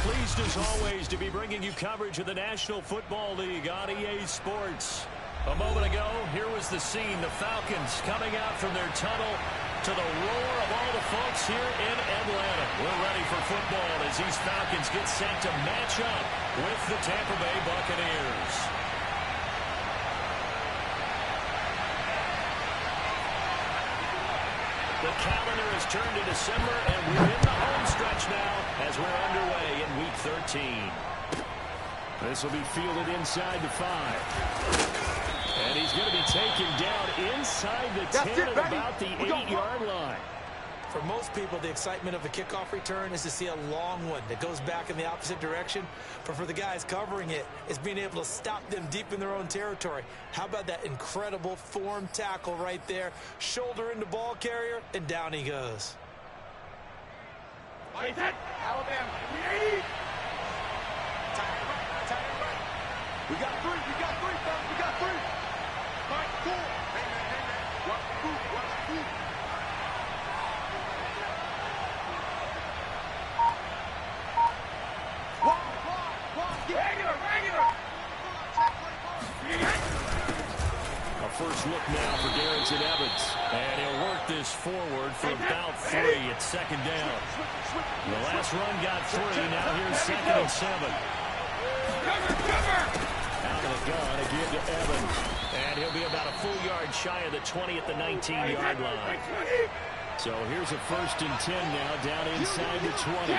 Pleased as always to be bringing you coverage of the National Football League on EA Sports. A moment ago, here was the scene. The Falcons coming out from their tunnel to the roar of all the folks here in Atlanta. We're ready for football as these Falcons get set to match up with the Tampa Bay Buccaneers. The calendar has turned to December, and we're in the home stretch now as we're underway in Week 13. This will be fielded inside the 5. And he's going to be taken down inside the 10 at about the 8-yard line. For most people, the excitement of a kickoff return is to see a long one that goes back in the opposite direction. But for the guys covering it, it's being able to stop them deep in their own territory. How about that incredible form tackle right there? Shoulder into ball carrier, and down he goes. Alabama. We got three, fellas. We got three. Mike, cool. Hey, man. Watch the boot. Regular. A first look now for Darrington Evans. And he'll work this forward for about 3 at second down. The last run got 3. Now here's 2nd and 7. Out of the gun again to Evans. And he'll be about a full yard shy of the 20 at the 19-yard line. So here's a 1st and 10 now down inside the 20.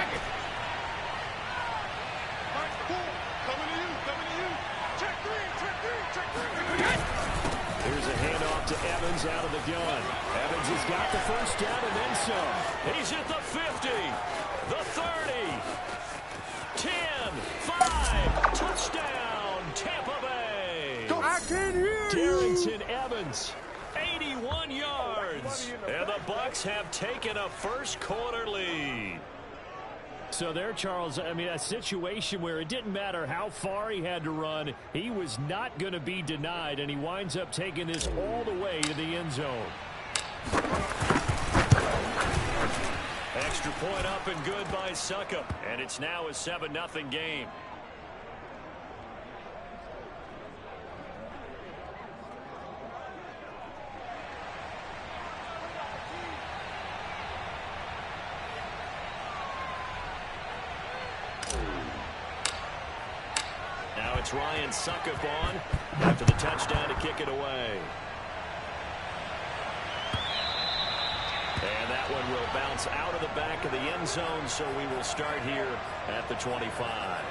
Here's a handoff to Evans out of the gun. Evans has got the first down and then some. He's at the 50, the 30, 10, 5, touchdown, Tampa Bay. I can hear Darrington Evans, 81 yards. And the Bucs have taken a first quarter lead. So there, Charles, I mean, a situation where it didn't matter how far he had to run, he was not going to be denied, and he winds up taking this all the way to the end zone. Extra point up and good by Succop, and it's now a 7-0 game. Now it's Ryan Succop on after the touchdown to kick it away. And that one will bounce out of the back of the end zone, so we will start here at the 25.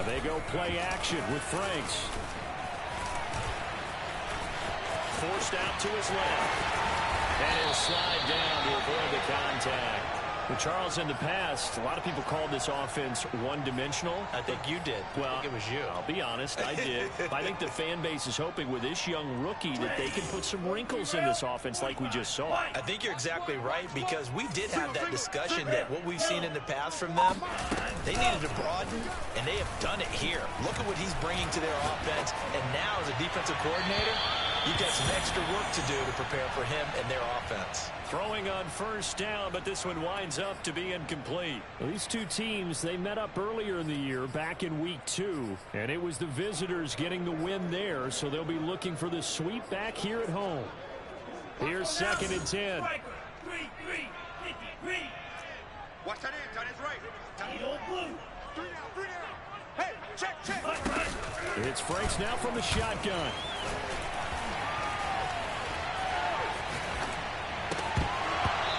They go play action with Franks. Forced out to his left. And he'll slide down to avoid the contact. Well, Charles, in the past, a lot of people called this offense one-dimensional. I think you did. Well, I think it was you. I'll be honest, I did. I think the fan base is hoping with this young rookie that they can put some wrinkles in this offense like we just saw. I think you're exactly right, because we did have that discussion that what we've seen in the past from them, they needed to broaden, and they have done it here. Look at what he's bringing to their offense, and now as a defensive coordinator, you've got some extra work to do to prepare for him and their offense. Throwing on first down, but this one winds up to be incomplete. Well, these two teams, they met up earlier in the year, back in week 2, and it was the visitors getting the win there, so they'll be looking for the sweep back here at home. Here's 2nd and 10. Watch that in, on his right. 3 down. Hey, check. It's Franks now from the shotgun.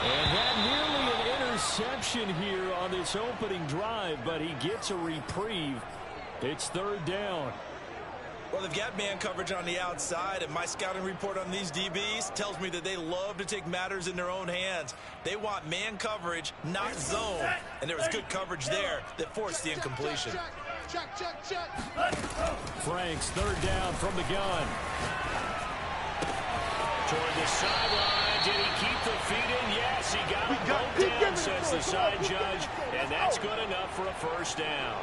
And had nearly an interception here on this opening drive, but he gets a reprieve. It's 3rd down. Well, they've got man coverage on the outside, and my scouting report on these DBs tells me that they love to take matters in their own hands. They want man coverage, not zone. And there was good coverage there that forced the incompletion. Check. Franks, 3rd down from the gun. Toward the sideline. Did he keep the feet in? Yes, he got them both down, says the the side judge, and that's good enough for a first down.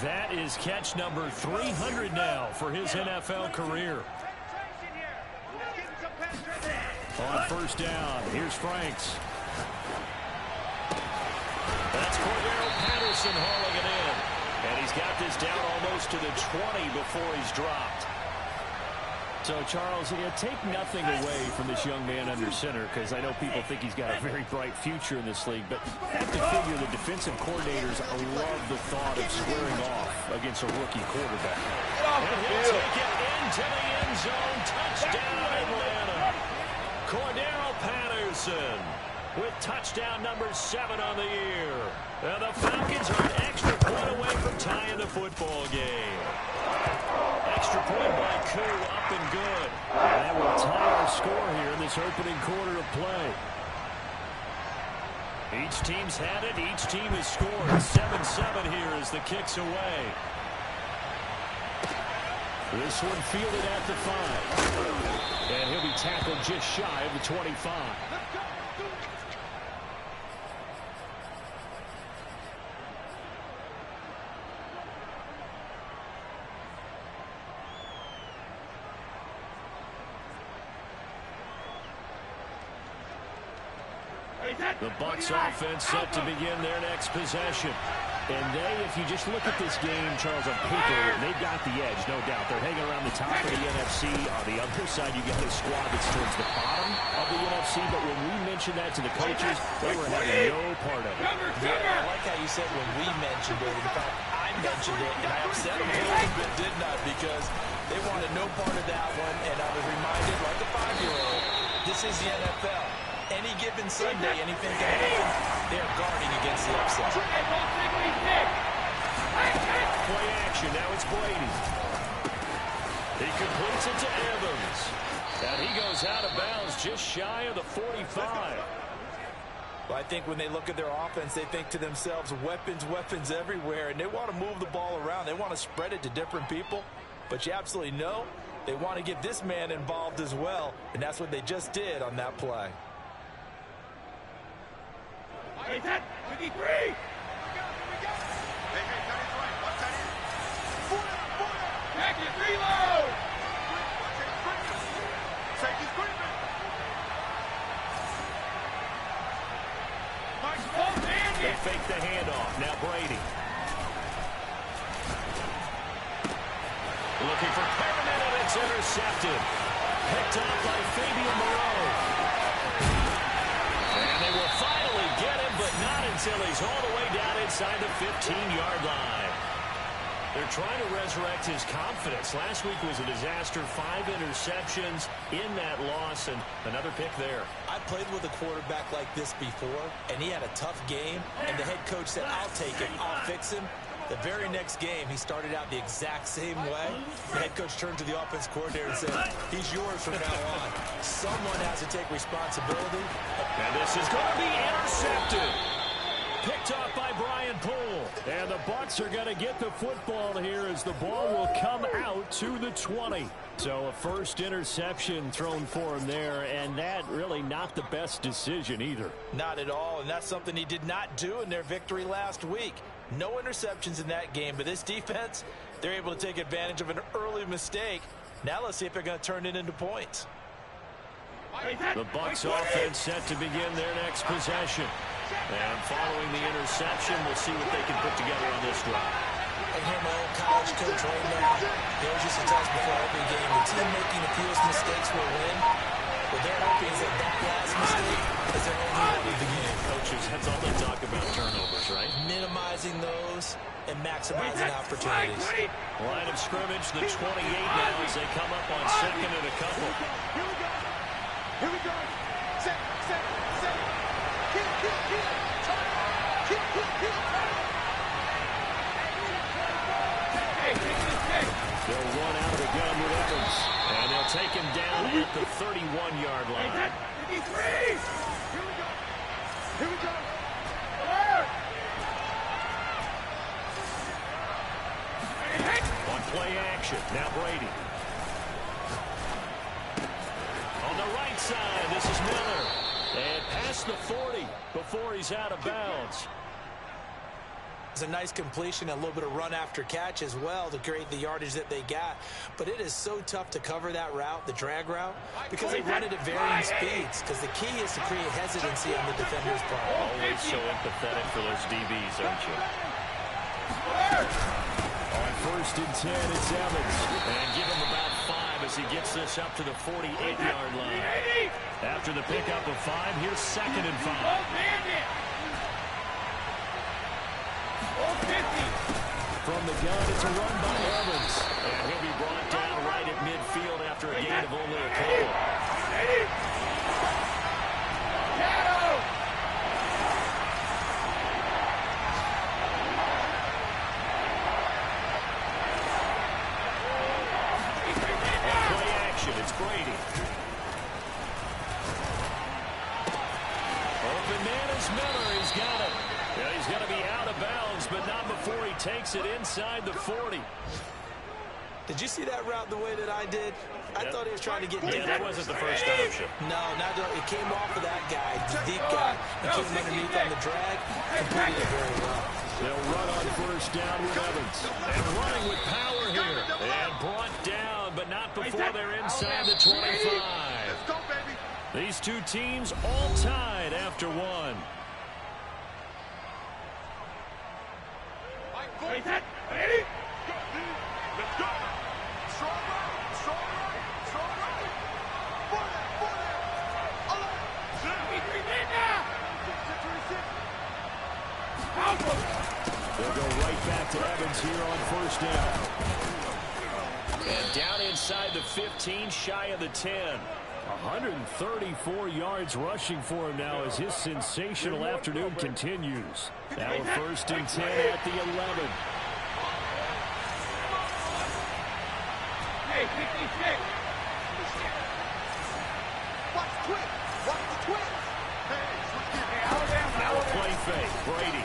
That is catch number 300 now for his NFL career. On first down, here's Franks. That's Cordero Patterson hauling it in. And he's got this down almost to the 20 before he's dropped. So, Charles, take nothing away from this young man under center, because I know people think he's got a very bright future in this league, but I have to figure the defensive coordinators love the thought of squaring off against a rookie quarterback. And he'll take it into the end zone. Touchdown, Atlanta. Cordero Patterson with touchdown number 7 on the year. And the Falcons are an extra point away from tying the football game. Extra point by Koo, up and good. And that will tie our score here in this opening quarter of play. Each team's had it. Each team has scored. 7-7 here as the kick's away. This one fielded at the 5. And he'll be tackled just shy of the 25. The Bucs offense set to begin their next possession. And if you just look at this game, Charles, on paper, they've got the edge, no doubt. They're hanging around the top of the NFC. On the other side, you got a squad that's towards the bottom of the NFC. But when we mentioned that to the coaches, they were having no part of it. Yeah, I like how you said when we mentioned it. In fact, I mentioned it, and I upset them a little bit, didn't I? Because they wanted no part of that one. And I was reminded, like a 5-year-old, this is the NFL. Any given Sunday, anything can happen. They're guarding against the upset. Play action. Now it's Brady. He completes it to Evans. And he goes out of bounds just shy of the 45. Well, I think when they look at their offense, they think to themselves, weapons, weapons everywhere. And they want to move the ball around. They want to spread it to different people. But you absolutely know they want to get this man involved as well. And that's what they just did on that play. Hey, that 53. Hey, that is right. What's that in? Back it, reload. Safety screaming. Nice ball, Andy. They fake the handoff. Now Brady. Looking for Perriman, and it's intercepted. Picked up by Fabian Moreau. And they will finally get him, but not until he's all the way down inside the 15-yard line. They're trying to resurrect his confidence. Last week was a disaster. 5 interceptions in that loss, and another pick there. I played with a quarterback like this before, and he had a tough game, and the head coach said, I'll take it, I'll fix him. The very next game, he started out the exact same way. The head coach turned to the offense coordinator and said, he's yours from now on. Someone has to take responsibility. And this is going to be intercepted. Picked off by Brian Poole. And the Bucs are going to get the football here as the ball will come out to the 20. So a first interception thrown for him there, and that really not the best decision either. Not at all, and that's something he did not do in their victory last week. No interceptions in that game, but this defense, they're able to take advantage of an early mistake. Now let's see if they're going to turn it into points. The Bucs offense set to begin their next possession. And following the interception, we'll see what they can put together on this drive. I hear my old college coach right now. He always used to tell us before every game, the team making the fewest mistakes will win. But they're hoping that that last mistake is their only one of the game. Coaches, that's all they talk about, turnovers, right? Minimizing those and maximizing opportunities. Line of scrimmage, the 28 now as they come up on second and a couple. Here we go. Here we go. Set. They'll run out of the gun with Evans. And they'll take him down at the 31-yard line. 53. Here we go. On play action, now Brady. On the right side, this is Miller. And pass past the 40 before he's out of bounds. It's a nice completion, a little bit of run after catch as well to create the yardage that they got. But it is so tough to cover that route, the drag route, because they run it at varying speeds. Because the key is to create hesitancy on the defender's part. Always so empathetic for those DBs, aren't you? On 1st and 10, it's Evans. And give him about 5 as he gets this up to the 48-yard line. After the pickup of 5, here's 2nd and 5. From the gun, it's a run by Evans. And he'll be brought down right at midfield after a gain of only a couple. On play action, it's Brady. Open man is Miller. He's got it. Yeah, he's going to be out of bounds, but not before he takes it inside the 40. Did you see that route the way that I did? I thought he was trying to get deep. That wasn't the first option. No, it came off of that guy, the deep guy. He came underneath on the drag, completed it very well. They'll run on 1st down with Evans. And running with power here. And brought down, but not before they're inside the 25. Let's go, baby. These two teams all tied after 1. Ready? Let's go. Strong right, strong right, strong right. For that. They'll go right back to Evans here on 1st down. And down inside the 15, shy of the 10. 134 yards rushing for him now as his sensational afternoon continues. Now a 1st and 10 at the 11. Hey, 56. Watch the twin. Watch the twin. Hey, switch gears. Now a play fake. Brady.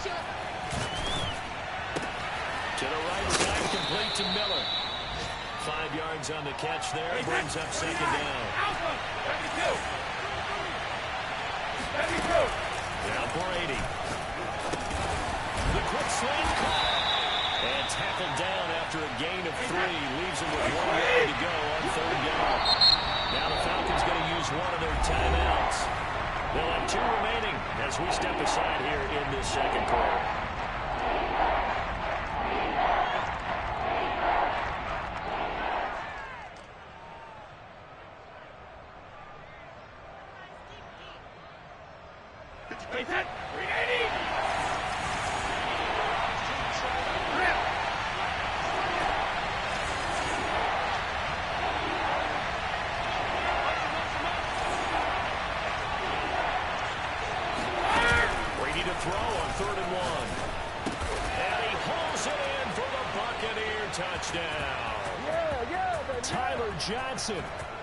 Check. To the right side, complete to Miller. 5 yards on the catch there. Brings up 2nd down. Now Brady. The quick slant call. And tackled down after a gain of 3. Leaves him with 1 yard to go on 3rd down. Now the Falcons going to use one of their timeouts. They'll have 2 remaining as we step aside here in this 2nd quarter.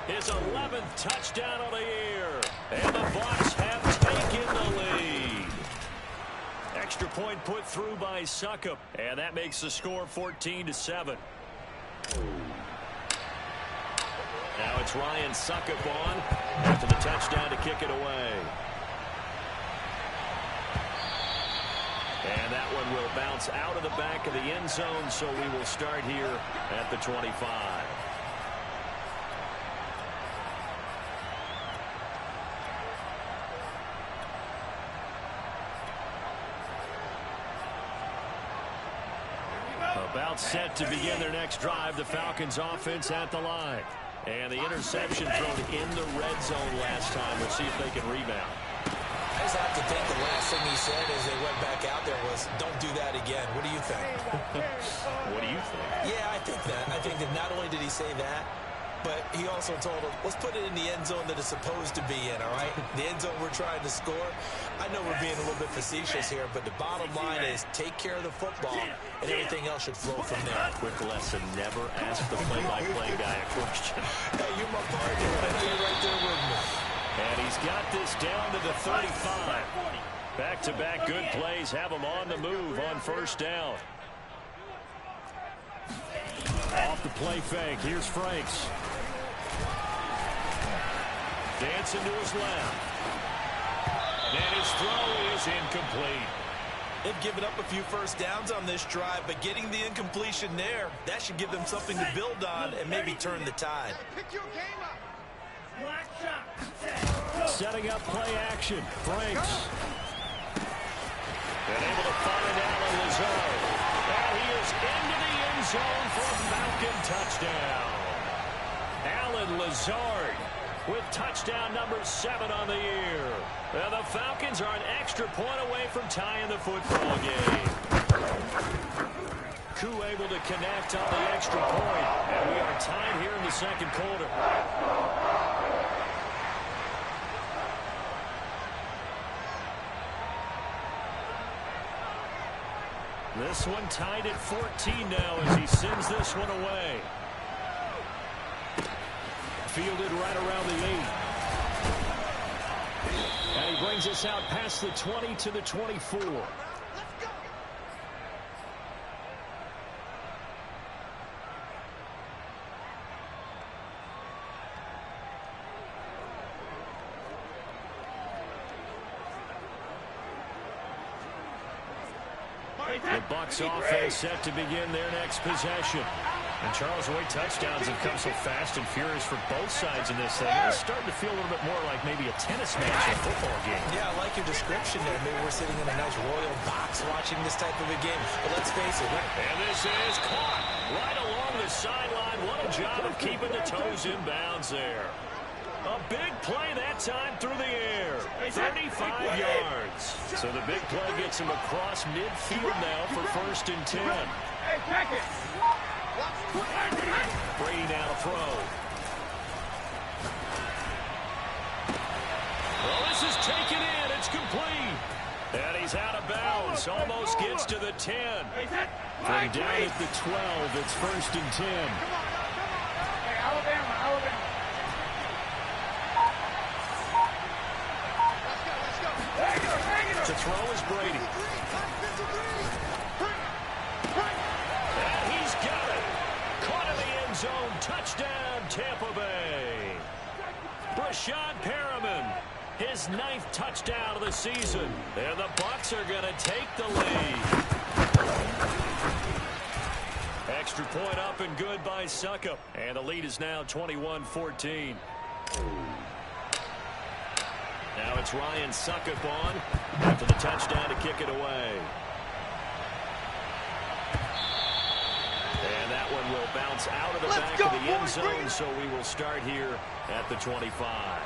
His 11th touchdown of the year. And the Bucs have taken the lead. Extra point put through by Succop. And that makes the score 14-7. Now it's Ryan Succop on after the touchdown to kick it away. And that one will bounce out of the back of the end zone, so we will start here at the 25. About set to begin their next drive. The Falcons offense at the line. And the interception thrown in the red zone last time. We'll see if they can rebound. I just have to think the last thing he said as they went back out there was, don't do that again. What do you think? What do you think? Yeah, I think that. I think that not only did he say that, but he also told him, let's put it in the end zone that it's supposed to be in, all right? The end zone we're trying to score. I know we're being a little bit facetious here, but the bottom line is take care of the football, and everything else should flow from there. Quick lesson, never ask the play-by-play guy a question. Hey, you're my partner. I know you're right there with me. And he's got this down to the 35. Back-to-back good plays have him on the move on 1st down. Off the play fake, here's Franks. Dancing to his left. And his throw is incomplete. They've given up a few first downs on this drive, but getting the incompletion there, that should give them something to build on and maybe turn the tide. Setting up play action. Franks. And able to find Alan Lazard. And he is into the end zone for a Falcon touchdown. Alan Lazard with touchdown number 7 on the year. And the Falcons are an extra point away from tying the football game. Koo able to connect on the extra point. And we are tied here in the second quarter. This one tied at 14 now as he sends this one away. Fielded right around the 8. And he brings us out past the 20 to the 24. The Bucs offense set to begin their next possession. And Charles, Roy, touchdowns have come so fast and furious for both sides in this thing. It's starting to feel a little bit more like maybe a tennis match in a football game. Yeah, I like your description there. Maybe we're sitting in a nice royal box watching this type of a game. But let's face it. And this is caught right along the sideline. What a job of keeping the toes in bounds there. A big play that time through the air. 35 yards. So the big play gets him across midfield now for 1st and 10. Brady now to throw. Well, this is taken in. It's complete. And he's out of bounds. Almost gets to the 10. From down at the 12, it's 1st and 10. Alabama. To throw is Brady. And he's got it. Caught in the end zone. Touchdown, Tampa Bay. Brashad Perriman, his 9th touchdown of the season. And the Bucs are going to take the lead. Extra point up and good by Succop. And the lead is now 21-14. Now it's Ryan Succop on after the touchdown to kick it away. And that one will bounce out of the back of the end zone, so we will start here at the 25.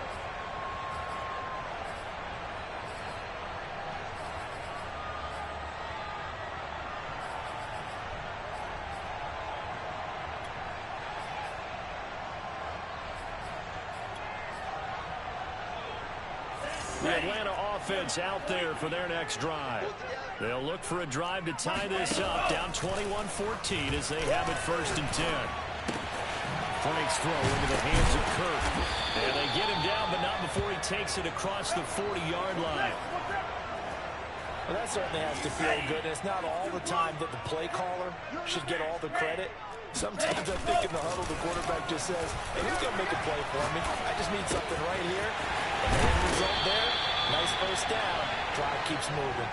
The Atlanta offense out there for their next drive. They'll look for a drive to tie this up, down 21-14 as they have it 1st and 10. Frank's throw into the hands of Kirk. And they get him down, but not before he takes it across the 40-yard line. Well, that certainly has to feel good. It's not all the time that the play caller should get all the credit. Sometimes I think in the huddle, the quarterback just says, hey, who's going to make a play for me? I just need something right here. And the end result there, nice first down. Drive keeps moving.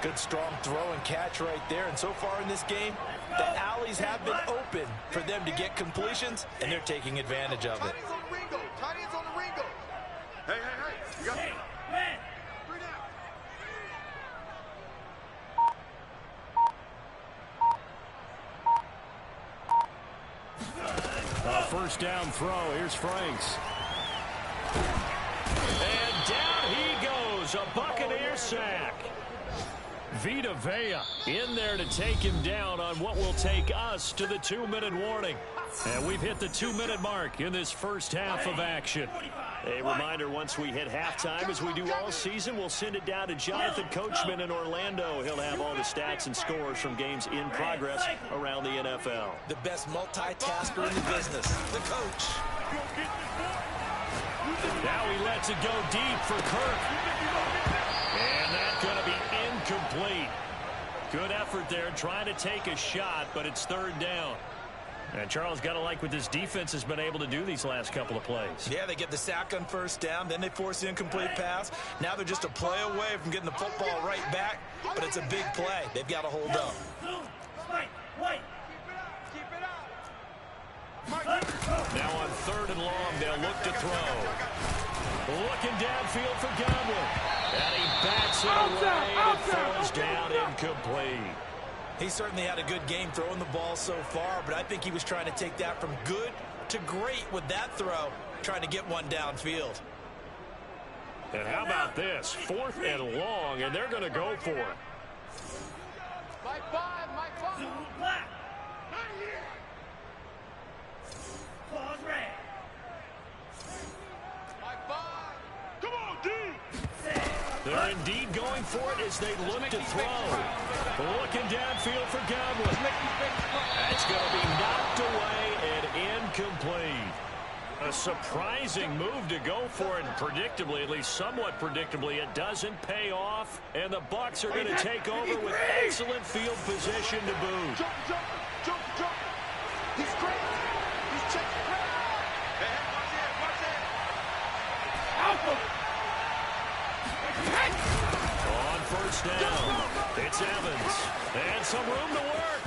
Good strong throw and catch right there. And so far in this game, the alleys have been open for them to get completions, and they're taking advantage of it. Tight ends on the Ringo. Hey. You got it. Man. 3 down. First down throw. Here's Franks. And down he goes. A Buccaneer sack. Vita Vea in there to take him down on what will take us to the 2-minute warning. And we've hit the 2-minute mark in this first half of action. A reminder, once we hit halftime, as we do all season, we'll send it down to Jonathan Coachman in Orlando. He'll have all the stats and scores from games in progress around the NFL. The best multitasker in the business, the coach. Now he lets it go deep for Kirk. And that's going to be incomplete. Good effort there trying to take a shot, but it's 3rd down. And Charles, got to like what this defense has been able to do these last couple of plays. Yeah, they get the sack on first down, then they force the incomplete pass. Now they're just a play away from getting the football right back, but it's a big play. They've got to hold up. Now on 3rd and long, they'll look to throw. Looking downfield for Godwin. And he bats it away. It falls down incomplete. He certainly had a good game throwing the ball so far, but I think he was trying to take that from good to great with that throw, trying to get one downfield. And how about this? 4th and long, and they're going to go for it. Mike 5, Mike 5. Come on, D. They're indeed going for it as they look to throw. Looking downfield for Godwin. That's going to be knocked away and incomplete. A surprising move to go for it, and predictably, at least somewhat predictably, it doesn't pay off. And the Bucs are going to take over with excellent field position to boot. Jump, jump, jump, jump. He's crazy. He's checking crazy. Hey, watch it, watch it. Alpha. On first down, it's Evans. And some room to work.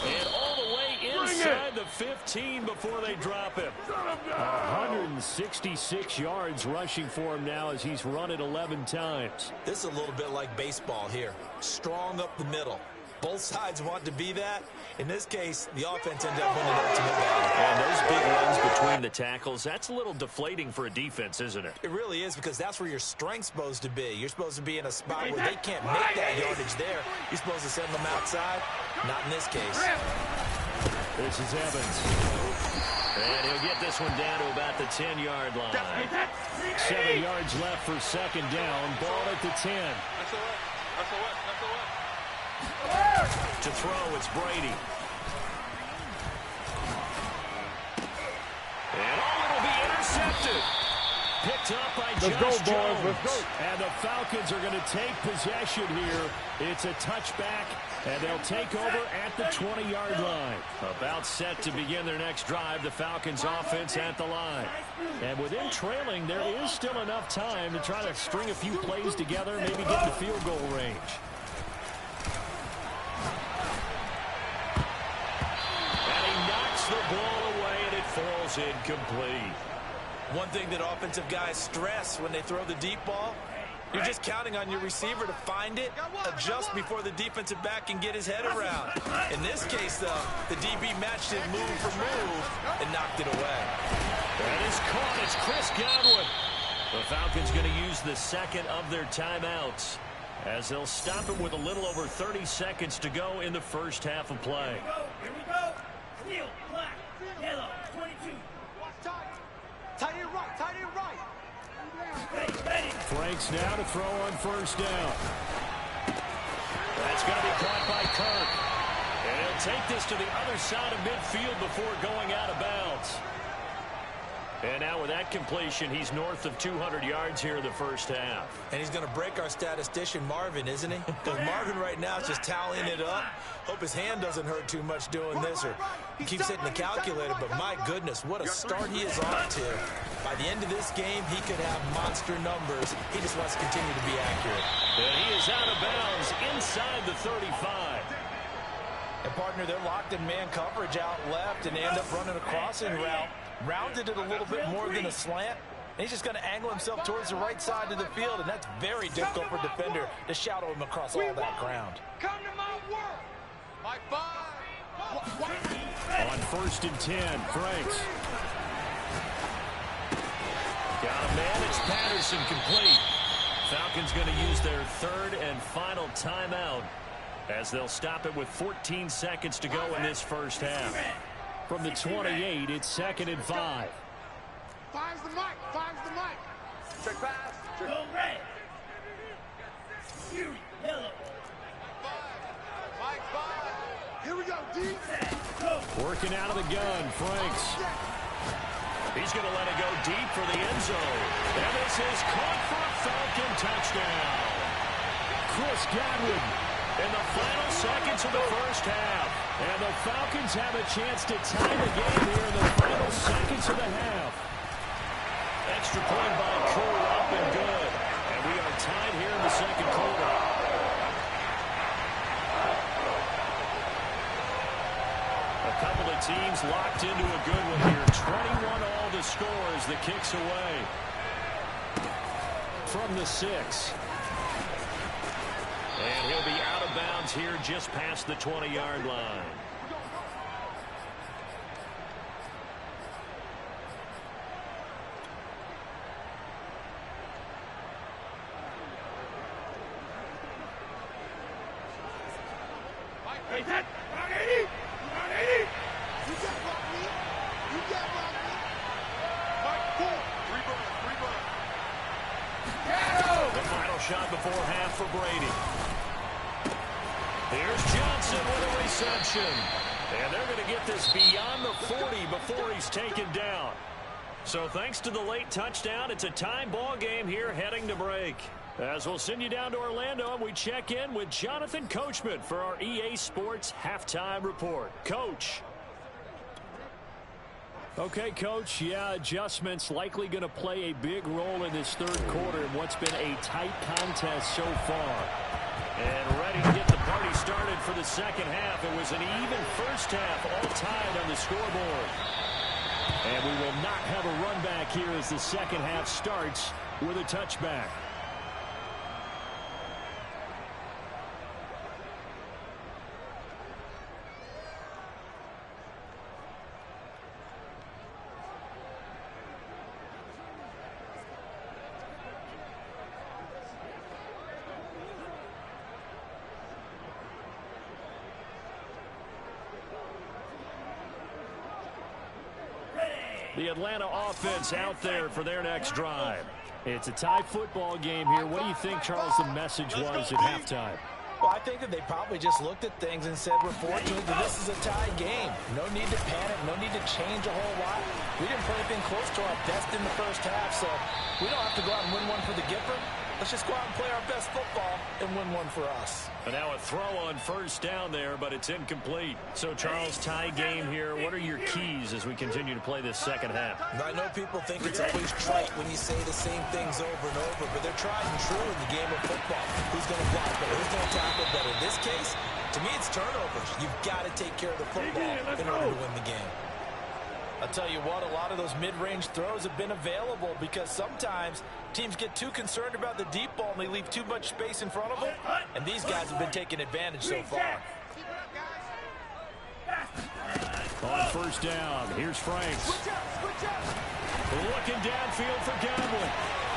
And all the way inside the 15 before they drop him. 166 yards rushing for him now as he's run it 11 times. This is a little bit like baseball here. Strong up the middle. Both sides want to be that. In this case, the offense ended up winning the ultimate battle. And those big runs between the tackles, that's a little deflating for a defense, isn't it? It really is, because that's where your strength's supposed to be. You're supposed to be in a spot where they can't make that yardage there. You're supposed to send them outside. Not in this case. This is Evans. And he'll get this one down to about the 10-yard line. 7 yards left for 2nd down. Ball at the 10. That's all right. That's all right. That's all right. To throw, it's Brady. And it'll be intercepted. Picked up by Josh Jones. Let's go. And the Falcons are going to take possession here. It's a touchback, and they'll take over at the 20-yard line. About set to begin their next drive, the Falcons offense at the line. And within trailing, there is still enough time to try to string a few plays together, maybe get to field goal range. And he knocks the ball away, and it falls incomplete. One thing that offensive guys stress when they throw the deep ball, you're just counting on your receiver to find it, adjust before the defensive back can get his head around. In this case, though, the DB matched it move for move and knocked it away. That is caught. It's Chris Godwin. The Falcons going to use the second of their timeouts as they'll stop it with a little over 30 seconds to go in the first half of play. Here we go. Steel, black, yellow, 22. Tight end right, tight end right. Franks now to throw on first down. That's going to be caught by Kirk. And he'll take this to the other side of midfield before going out of bounds. And now with that completion, he's north of 200 yards here in the first half. And he's going to break our statistician, Marvin, isn't he? Because Marvin right now is just tallying it up. Hope his hand doesn't hurt too much doing this, or he keeps hitting the calculator. But my goodness, what a start he is off to. By the end of this game, he could have monster numbers. He just wants to continue to be accurate. And he is out of bounds inside the 35. And, partner, they're locked in man coverage out left, and they end up running a crossing route. Rounded it a little bit more than a slant. And he's just going to angle himself towards the right side of the field, and that's very difficult for a defender to shadow him across all that ground. Come to my work. My 5. On 1st and 10, Franks. Got to manage Patterson complete. Falcons going to use their 3rd and final timeout as they'll stop it with 14 seconds to go in this first half. From the 28, it's 2nd and 5. Finds the mic. Finds the mic. Check pass. Check. Go red. Fury, yellow. Mike 5. Here we go, D. Working out of the gun, Franks. He's going to let it go deep for the end zone. And this is caught for a Falcon touchdown. Chris Godwin. in the final seconds of the first half. And the Falcons have a chance to tie the game here in the final seconds of the half. Extra point by Cool, up and good. And we are tied here in the second quarter. A couple of teams locked into a good one here. 21 all the score as the kick's away. From the 6. And he'll be out of bounds here just past the 20-yard line. Hey, that. You got block me. You got block me. Mike, cool. Three-burn. The final shot before half for Brady. Here's Johnson with a reception. And they're going to get this beyond the 40 before he's taken down. So thanks to the late touchdown, it's a tie ball game here heading to break. As we'll send you down to Orlando, and we check in with Jonathan Coachman for our EA Sports Halftime Report. Coach. Okay, Coach, yeah, adjustments likely going to play a big role in this third quarter in what's been a tight contest so far. And ready to get the party started for the second half. It was an even first half, all tied on the scoreboard. And we will not have a run back here as the second half starts with a touchback. The Atlanta offense out there for their next drive. It's a tie football game here. What do you think, Charles, the message was at halftime? Well, I think that they probably just looked at things and said, we're fortunate that this is a tie game. No need to panic. No need to change a whole lot. We didn't play anything close to our best in the first half, so we don't have to go out and win one for the Gipper. Let's just go out and play our best football and win one for us. And now a throw on first down there, but it's incomplete. So, Charles, tie game here. What are your keys as we continue to play this second half? I know people think it's always trite when you say the same things over and over, but they're tried and true in the game of football. Who's going to block better? Who's going to tackle better? In this case, to me, it's turnovers. You've got to take care of the football in order to win the game. I'll tell you what, a lot of those mid-range throws have been available because sometimes teams get too concerned about the deep ball and they leave too much space in front of them, and these guys have been taking advantage so far. On first down, here's Franks. Looking downfield for Godwin.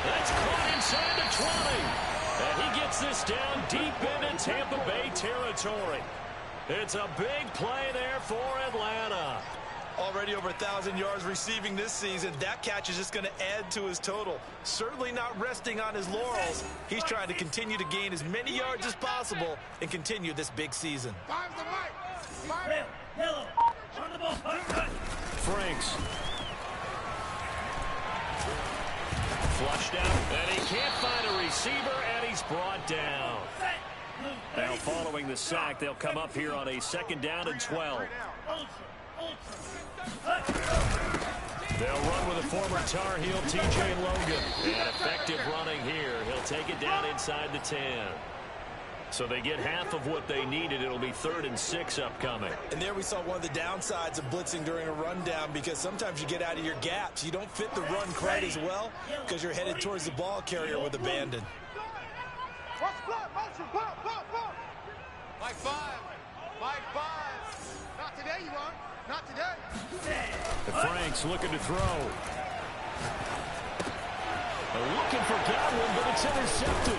That's caught inside the 20. And he gets this down deep into Tampa Bay territory. It's a big play there for Atlanta. Already over 1,000 yards receiving this season. That catch is just going to add to his total. Certainly not resting on his laurels. He's trying to continue to gain as many yards as possible and continue this big season. Yellow. On the ball. Franks. Flushed out, and he can't find a receiver, and he's brought down. Now following the sack, they'll come up here on a second down and 12. They'll run with a former Tar Heel, TJ Logan. And effective running here. He'll take it down inside the 10. So they get half of what they needed. It'll be 3rd and 6 upcoming. And there we saw one of the downsides of blitzing during a rundown because sometimes you get out of your gaps. You don't fit the run quite as well because you're headed towards the ball carrier with abandon. Mike 5. Not today, you run. Not today. Franks looking to throw. Looking for Godwin, but it's intercepted.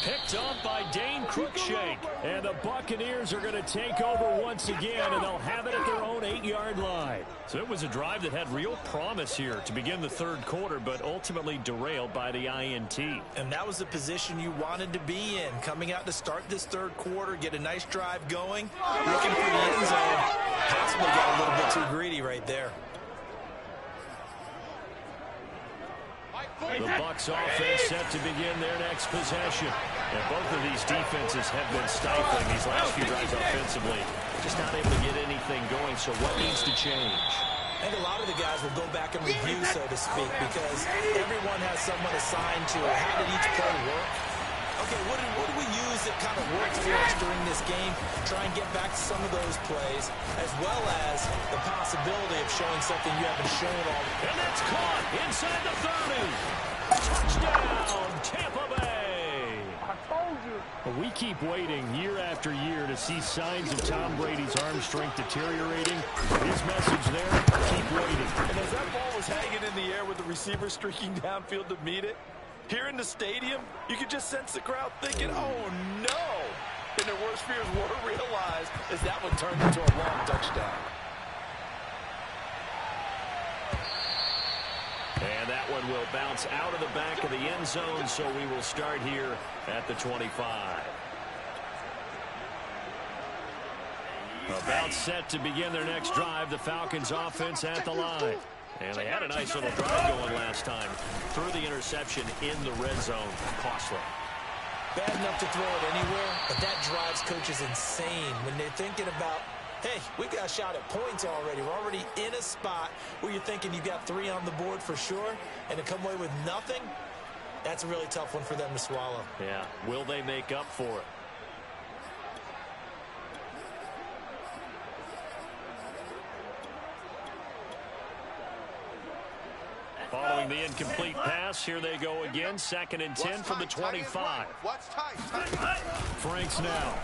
Picked off by Dane Cruikshank. And the Buccaneers are going to take over once again, and they'll have it at their own 8-yard line. So it was a drive that had real promise here to begin the third quarter, but ultimately derailed by the INT. And that was the position you wanted to be in. Coming out to start this third quarter, get a nice drive going, looking for the end zone. Possibly got a little bit too greedy right there. Mike The Bucs offense set to begin their next possession. And both of these defenses have been stifling these last few drives offensively. Just not able to get anything going, so what needs to change? I think a lot of the guys will go back and review, so to speak, because everyone has someone assigned to how did each play work. Okay, what do we use that kind of worked for us during this game? Try and get back to some of those plays, as well as the possibility of showing something you haven't shown all. And that's caught inside the 30. Touchdown, Tampa Bay. I told you. But we keep waiting year after year to see signs of Tom Brady's arm strength deteriorating. His message there, keep waiting. And as that ball was hanging in the air with the receiver streaking downfield to meet it, here in the stadium, you could just sense the crowd thinking, oh, no. And their worst fears were realized as that one turned into a long touchdown. And that one will bounce out of the back of the end zone, so we will start here at the 25. About set to begin their next drive, the Falcons offense at the line. And they had a nice little drive going last time. Threw the interception in the red zone. Costly. Bad enough to throw it anywhere, but that drives coaches insane when they're thinking about, hey, we got a shot at points already. We're already in a spot where you're thinking you got 3 on the board for sure, and to come away with nothing, that's a really tough one for them to swallow. Yeah, will they make up for it? Following the incomplete pass, here they go again. 2nd and 10 from the 25. What's tight? Franks now.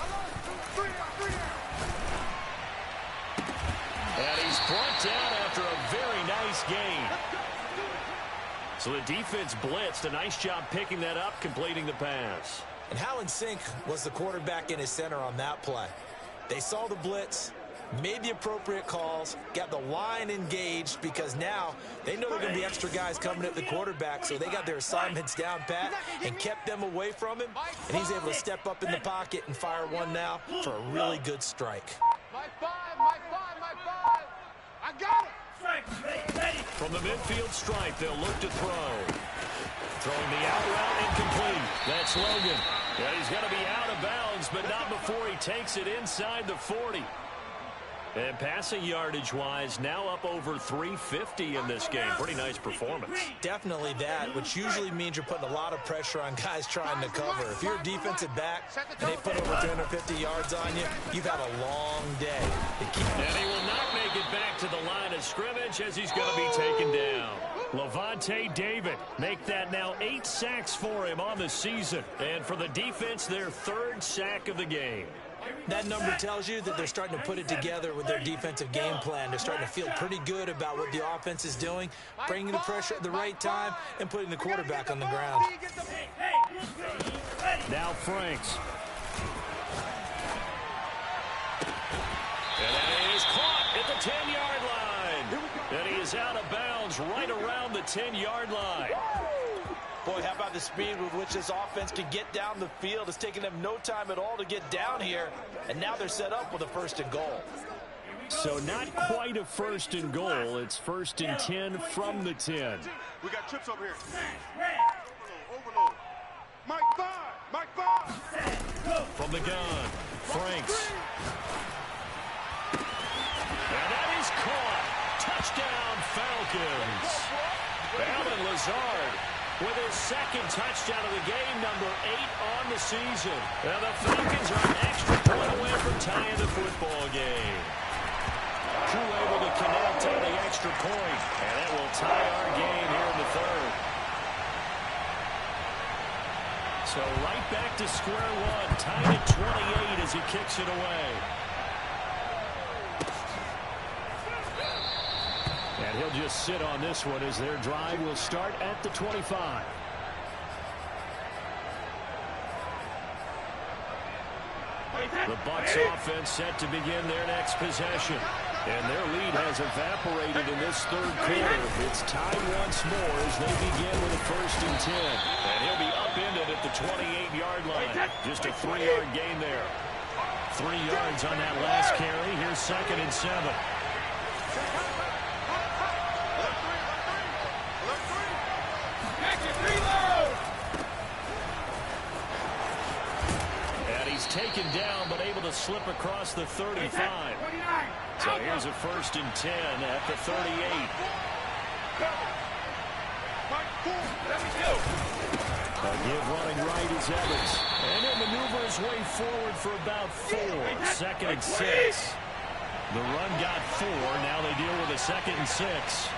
And he's brought down after a very nice gain. So the defense blitzed. A nice job picking that up, completing the pass. And how in sync was the quarterback in his center on that play? They saw the blitz, made the appropriate calls, got the line engaged, because now they know there are going to be extra guys coming at the quarterback, so they got their assignments down pat and kept them away from him, and he's able to step up in the pocket and fire one now for a really good strike. My 5. I got it. From the midfield stripe, they'll look to throw. Throwing the out route, incomplete. That's Logan. Yeah, he's going to be out of bounds, but not before he takes it inside the 40. And passing yardage-wise, now up over 350 in this game. Pretty nice performance. Definitely that, which usually means you're putting a lot of pressure on guys trying to cover. If you're a defensive back and they put over 350 yards on you, you've had a long day. And he will not make it back to the line of scrimmage as he's going to be taken down. Levante David make that now 8 sacks for him on the season. And for the defense, their 3rd sack of the game. That number tells you that they're starting to put it together with their defensive game plan. They're starting to feel pretty good about what the offense is doing, bringing the pressure at the right time, and putting the quarterback on the ground. Now Franks. And that is caught at the 10-yard line. And he is out of bounds right around the 10-yard line. Boy, how about the speed with which this offense can get down the field? It's taken them no time at all to get down here, and now they're set up with a 1st and goal. So not quite a 1st and goal. It's 1st and 10 from the 10. We got trips over here. Overload. Mike 5. From the gun, Franks. And that is caught. Touchdown, Falcons. Allen Lazard with his 2nd touchdown of the game, number 8 on the season. Now the Falcons are an extra point away from tying the football game. Crew able to connect on the extra point, and that will tie our game here in the 3rd. So right back to square one, tied at 28 as he kicks it away. And he'll just sit on this one as their drive will start at the 25. The Bucs offense set to begin their next possession. And their lead has evaporated in this 3rd quarter. It's tied once more as they begin with a 1st and 10. And he'll be upended at the 28-yard line. Just a 3-yard gain there. 3 yards on that last carry. Here's 2nd and 7. taken down, but able to slip across the 35. So here's a 1st and 10 at the 38. A give running right is Evans. And he'll maneuver his way forward for about 4. 2nd and 6. The run got 4. Now they deal with a 2nd and 6.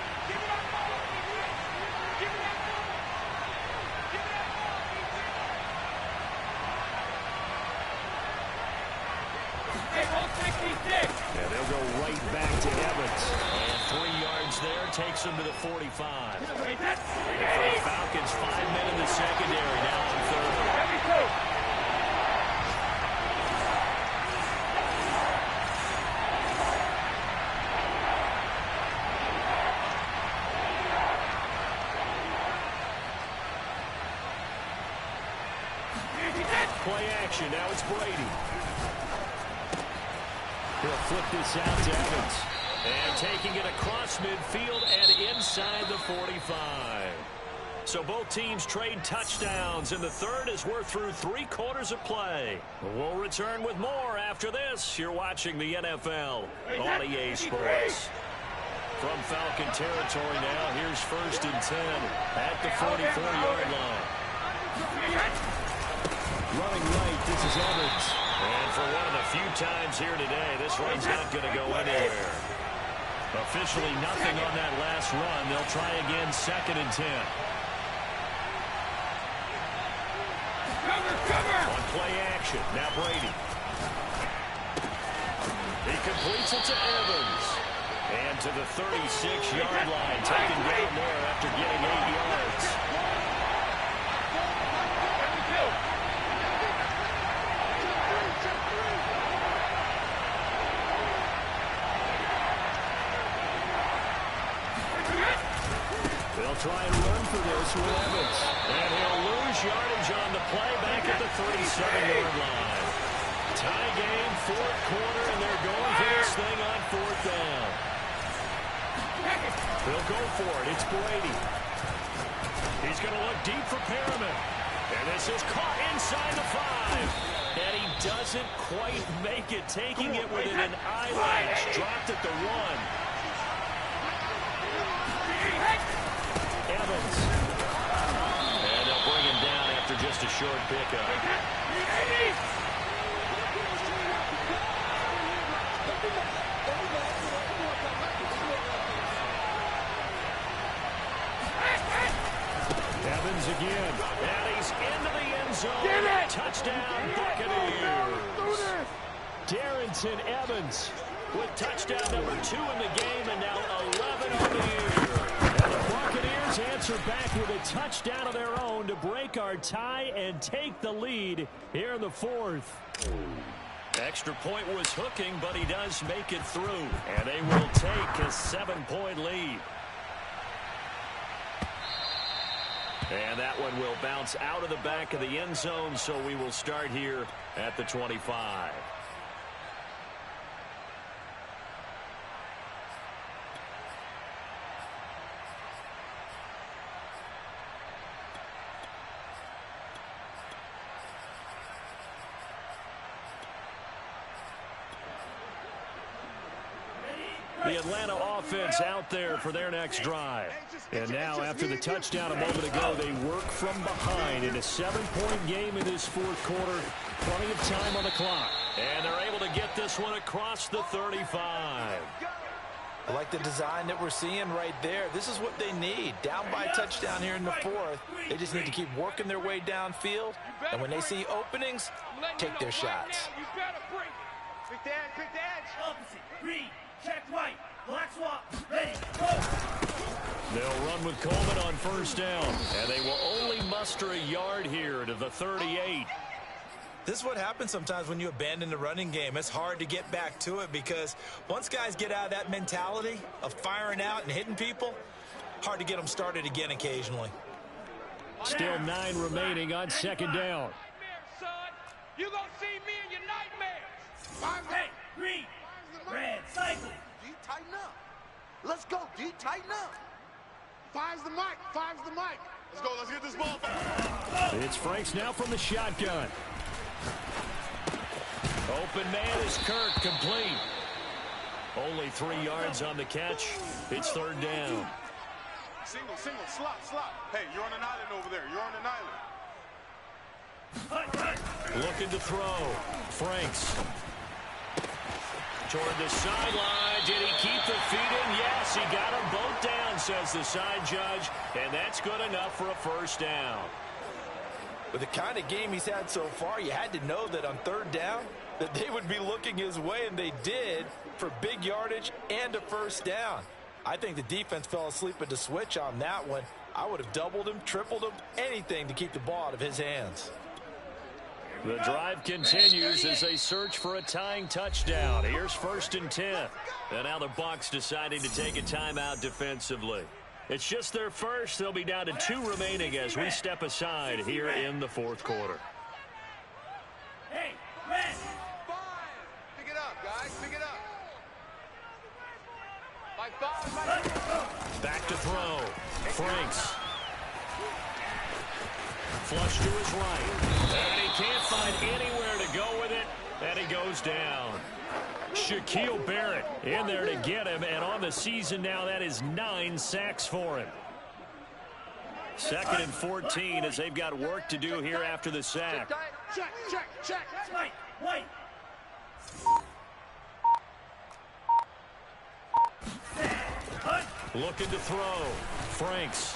And they'll go right back to Evans. And 3 yards there takes him to the 45. And for the Falcons, 5 men in the secondary now on 3rd. Play action. Now it's Brady. He'll flip this out to Evans. And taking it across midfield and inside the 45. So both teams trade touchdowns in the 3rd as we're through 3 quarters of play. We'll return with more after this. You're watching the NFL on EA Sports. From Falcon territory now, here's 1st and 10 at the 44-yard line. Running right, this is Evans. And for one of the few times here today, this run's not going to go anywhere. Officially nothing on that last run. They'll try again, 2nd and 10. On play action, now Brady. He completes it to Evans. And to the 36-yard line, taken down there after getting 8 yards. They'll try and run for this with Evans. And he'll lose yardage on the play back at the 37-yard line. Tie game, 4th quarter, and they're going for this thing on 4th down. They'll go for it. It's Brady. He's going to look deep for Perriman. And this is caught inside the 5. And he doesn't quite make it, taking it within an eyelash. Dropped at the 1. Evans. And they'll bring him down after just a short pickup. Evans again. And he's into the end zone. Touchdown, Buccaneers. Darrington Evans with touchdown number 2 in the game, and now 11 on the year. And the Buccaneers answer back with a touchdown of their own to break our tie and take the lead here in the 4th. Extra point was hooking, but he does make it through. And they will take a 7-point lead. And that one will bounce out of the back of the end zone, so we will start here at the 25. The Atlanta offense out there for their next drive. And now, after the touchdown a moment ago, they work from behind in a 7-point game in this 4th quarter. Plenty of time on the clock. And they're able to get this one across the 35. I like the design that we're seeing right there. This is what they need. Down by a touchdown here in the 4th. They just need to keep working their way downfield. And when they see openings, take their shots. Quick the edge, quick the edge. Opposite, green, check right, black swap, ready, go. They'll run with Coleman on 1st down. And they will only muster a yard here to the 38. This is what happens sometimes when you abandon the running game. It's hard to get back to it because once guys get out of that mentality of firing out and hitting people, hard to get them started again occasionally. Still 9 remaining on 2nd down. You gonna see me in your nightmares. Hey, green, red, cycle. D, tighten up. Let's go, D, tighten up. Five's the mic, five's the mic. Let's go, let's get this ball back. It's Franks now from the shotgun. Open man is Kirk, complete. Only 3 yards on the catch. It's third down. Single, slot. Hey, you're on an island over there. You're on an island. Looking to throw. Franks. Toward the sideline. Did he keep the feet in? Yes, he got them both down, says the side judge. And that's good enough for a first down. With the kind of game he's had so far, you had to know that on third down that they would be looking his way, and they did, for big yardage and a first down. I think the defense fell asleep at the switch on that one. I would have doubled him, tripled him, anything to keep the ball out of his hands. The drive continues as they search for a tying touchdown. Here's 1st and 10. And now the Bucs deciding to take a timeout defensively. It's just their first. They'll be down to 2 remaining as we step aside here in the 4th quarter. Hey, red. Pick it up, guys. Pick it up. 5. Back to throw. Franks. Flush to his right. And he can't find anywhere to go with it. And he goes down. Shaquille Barrett in there to get him. And on the season now, that is 9 sacks for him. 2nd and 14 as they've got work to do here after the sack. Check. Wait. Looking to throw. Franks.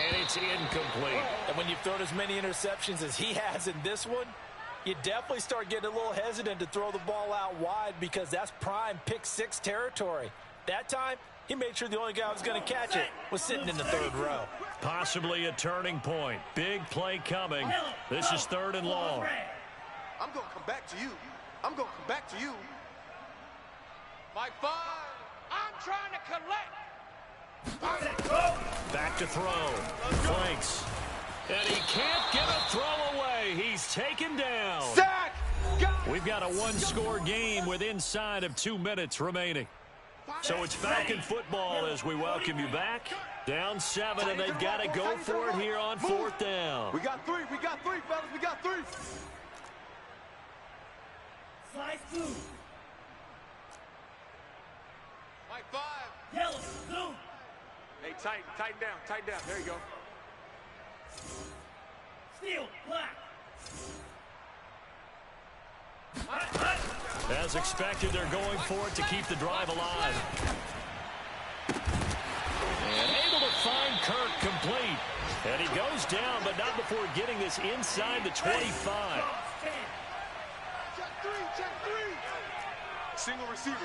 And it's incomplete. And when you've thrown as many interceptions as he has in this one, you definitely start getting a little hesitant to throw the ball out wide because that's prime pick-6 territory. That time, he made sure the only guy who was going to catch it was sitting in the 3rd row. Possibly a turning point. Big play coming. This is 3rd and long. I'm going to come back to you. Mike 5. I'm trying to collect. Back to throw. Franks. And he can't get a throw away. He's taken down. Sack. We've got a 1-score game with inside of 2 minutes remaining. So it's Falcon football as we welcome you back. Down 7, and they've got to go for it here on 4th down. We got three, fellas. We got 3. Slice 2. Mike 5. Yellow, blue. Hey, tighten down. There you go. Steel, black. As expected, they're going for it to keep the drive alive. And able to find Kirk complete. And he goes down, but not before getting this inside the 25. Check 3. Single receiver.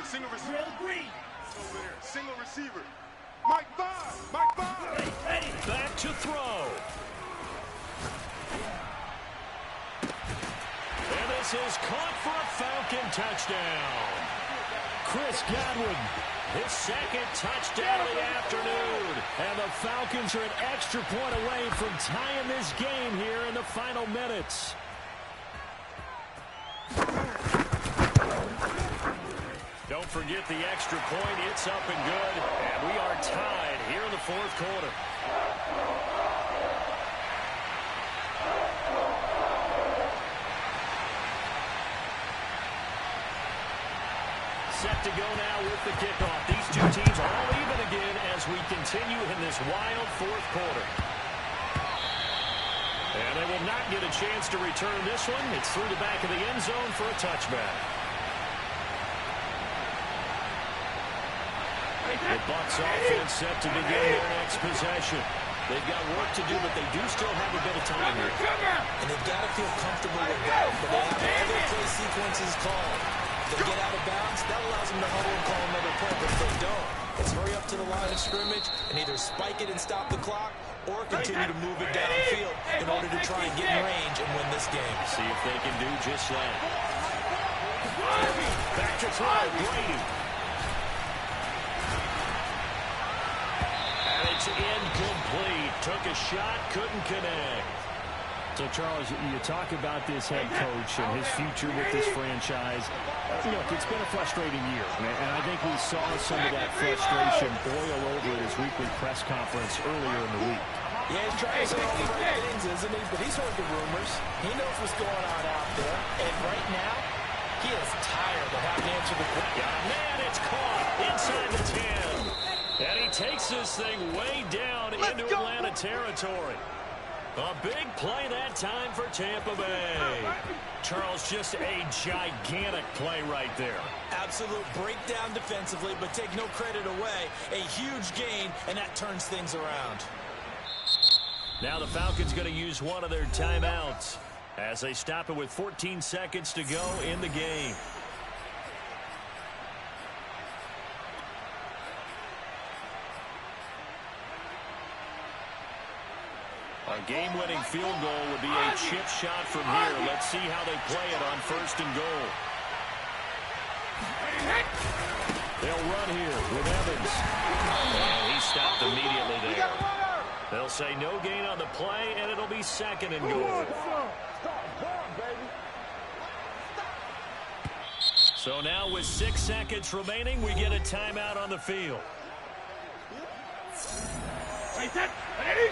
Real green. Over there. Single receiver. Mike 5. Ready. Back to throw. And this is caught for a Falcon touchdown. Chris Godwin, his 2nd touchdown of the afternoon. And the Falcons are an extra point away from tying this game here in the final minutes. Don't forget the extra point. It's up and good. And we are tied here in the 4th quarter. Set to go now with the kickoff. These 2 teams are all even again as we continue in this wild 4th quarter. And they will not get a chance to return this one. It's through the back of the end zone for a touchback. The Bucs offense set to begin their next possession. They've got work to do, but they do still have a bit of time here. And they've got to feel comfortable with that, but they have all their play sequences called. If they get out of bounds, that allows them to huddle and call another play, but if they don't, it's hurry up to the line of scrimmage and either spike it and stop the clock or continue to move it downfield in order to try and get in range and win this game. See if they can do just that. Back to throw, Brady. It's incomplete. Took a shot, couldn't connect. So, Charles, you talk about this head coach and his future with this franchise. Look, it's been a frustrating year, and I think we saw some of that frustration boil over at his weekly press conference earlier in the week. Yeah, he's trying to say all the right things, isn't he? But he's heard the rumors. He knows what's going on out there. And right now, he is tired of having to answer the question. Man, it's caught inside the 10. And he takes this thing way down into Atlanta territory. A big play that time for Tampa Bay. Charles, just a gigantic play right there. Absolute breakdown defensively, but take no credit away. A huge gain, and that turns things around. Now the Falcons going to use one of their timeouts as they stop it with 14 seconds to go in the game. A game-winning field goal would be a chip shot from here. Let's see how they play it on 1st and goal. They'll run here with Evans. And he stopped immediately there. They'll say no gain on the play, and it'll be 2nd and goal. So now with 6 seconds remaining, we get a timeout on the field. Ready?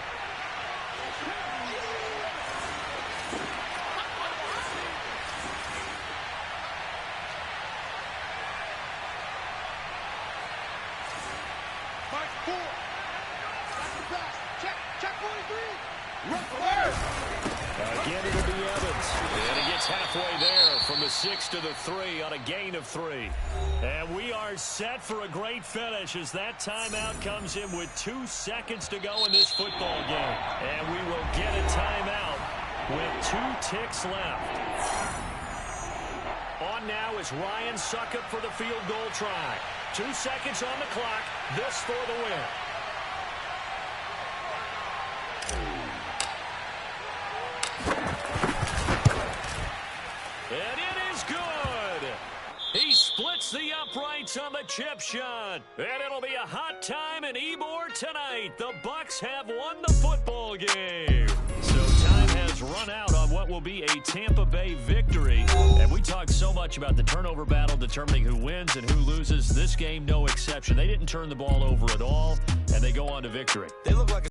Again, it'll be Evans. And he gets halfway there from the 6 to the 3 on a gain of 3. And we are set for a great finish as that timeout comes in with 2 seconds to go in this football game. And we will get a timeout with 2 ticks left. On now is Ryan Suckup for the field goal try. 2 seconds on the clock. This for the win. And it is good. He splits the uprights on the chip shot. And it'll be a hot time in Ybor tonight. The Bucs have won the football game. So time has run out on what will be a Tampa Bay victory. And we talked so much about the turnover battle determining who wins and who loses. This game, no exception. They didn't turn the ball over at all, and they go on to victory. They look like